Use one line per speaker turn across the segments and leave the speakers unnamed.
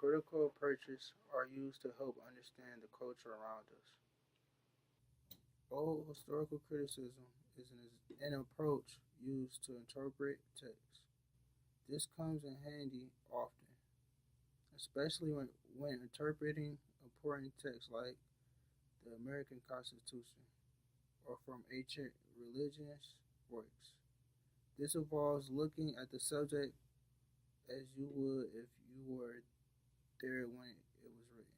Critical approaches are used to help understand the culture around us. Old historical criticism is an approach used to interpret text. This comes in handy often, especially when interpreting important texts like the American Constitution or from ancient religious works. This involves looking at the subject as you would if you were there when it was written,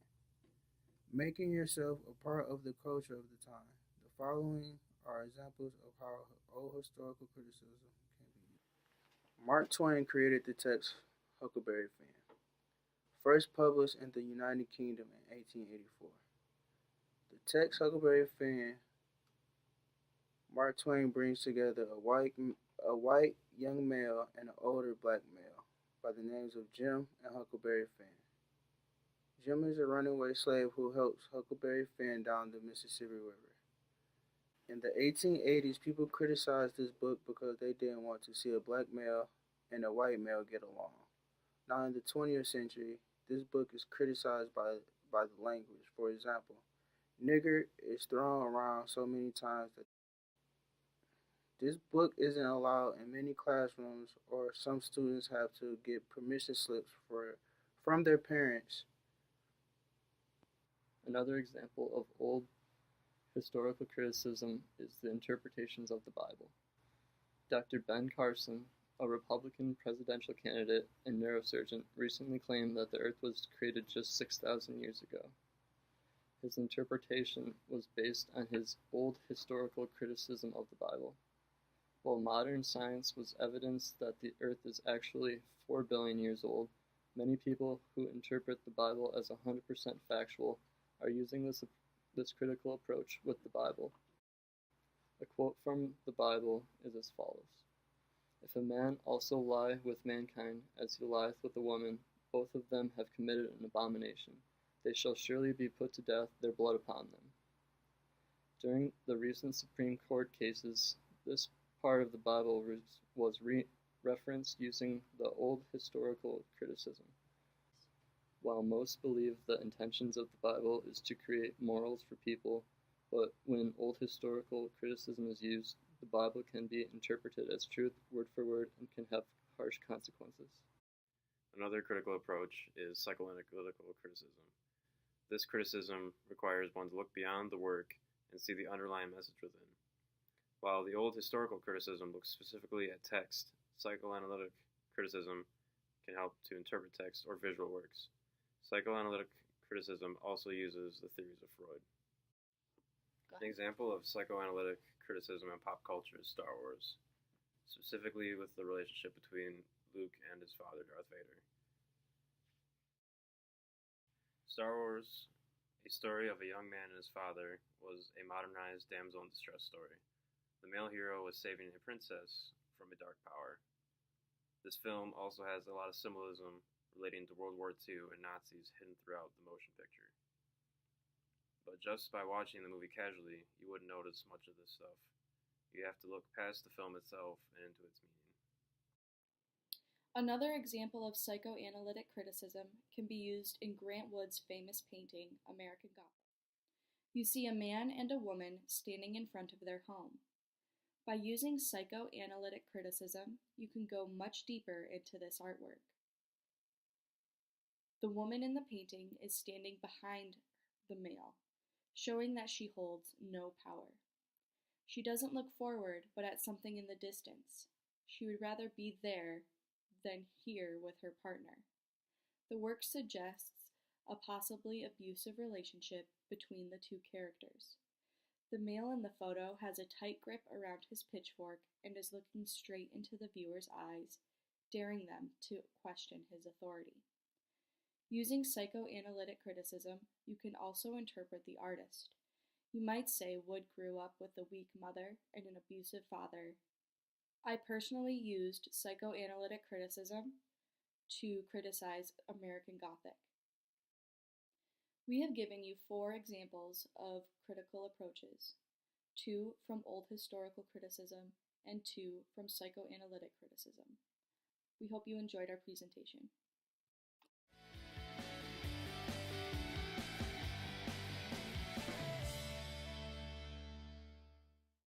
making yourself a part of the culture of the time. The following are examples of how old historical criticism can be used. Mark Twain created the text Huckleberry Finn, first published in the United Kingdom in 1884. The text Huckleberry Finn, Mark Twain brings together a white young male and an older black male by the names of Jim and Huckleberry Finn. Jim is a runaway slave who helps Huckleberry Finn down the Mississippi River. In the 1880s, people criticized this book because they didn't want to see a black male and a white male get along. Now, in the 20th century, this book is criticized by the language. For example, nigger is thrown around so many times that this book isn't allowed in many classrooms, or some students have to get permission slips from their parents.
Another example of old historical criticism is the interpretations of the Bible. Dr. Ben Carson, a Republican presidential candidate and neurosurgeon, recently claimed that the earth was created just 6,000 years ago. His interpretation was based on his old historical criticism of the Bible. While modern science was evidence that the earth is actually 4 billion years old, many people who interpret the Bible as 100% factual are using this critical approach with the Bible. A quote from the Bible is as follows: "If a man also lie with mankind as he lieth with a woman, both of them have committed an abomination. They shall surely be put to death, their blood upon them." During the recent Supreme Court cases, this part of the Bible was referenced using the old historical criticism. While most believe the intentions of the Bible is to create morals for people, but when old historical criticism is used, the Bible can be interpreted as truth word for word and can have harsh consequences.
Another critical approach is psychoanalytical criticism. This criticism requires one to look beyond the work and see the underlying message within. While the old historical criticism looks specifically at text, psychoanalytic criticism can help to interpret text or visual works. Psychoanalytic criticism also uses the theories of Freud. An example of psychoanalytic criticism in pop culture is Star Wars, specifically with the relationship between Luke and his father, Darth Vader. Star Wars, A Story of a Young Man and His Father, was a modernized damsel in distress story. The male hero was saving a princess from a dark power. This film also has a lot of symbolism relating to World War II and Nazis hidden throughout the motion picture. But just by watching the movie casually, you wouldn't notice much of this stuff. You have to look past the film itself and into its meaning.
Another example of psychoanalytic criticism can be used in Grant Wood's famous painting, American Gothic. You see a man and a woman standing in front of their home. By using psychoanalytic criticism, you can go much deeper into this artwork. The woman in the painting is standing behind the male, showing that she holds no power. She doesn't look forward, but at something in the distance. She would rather be there than here with her partner. The work suggests a possibly abusive relationship between the two characters. The male in the photo has a tight grip around his pitchfork and is looking straight into the viewer's eyes, daring them to question his authority. Using psychoanalytic criticism, you can also interpret the artist. You might say Wood grew up with a weak mother and an abusive father. I personally used psychoanalytic criticism to criticize American Gothic. We have given you 4 examples of critical approaches, 2 from old historical criticism and 2 from psychoanalytic criticism. We hope you enjoyed our presentation.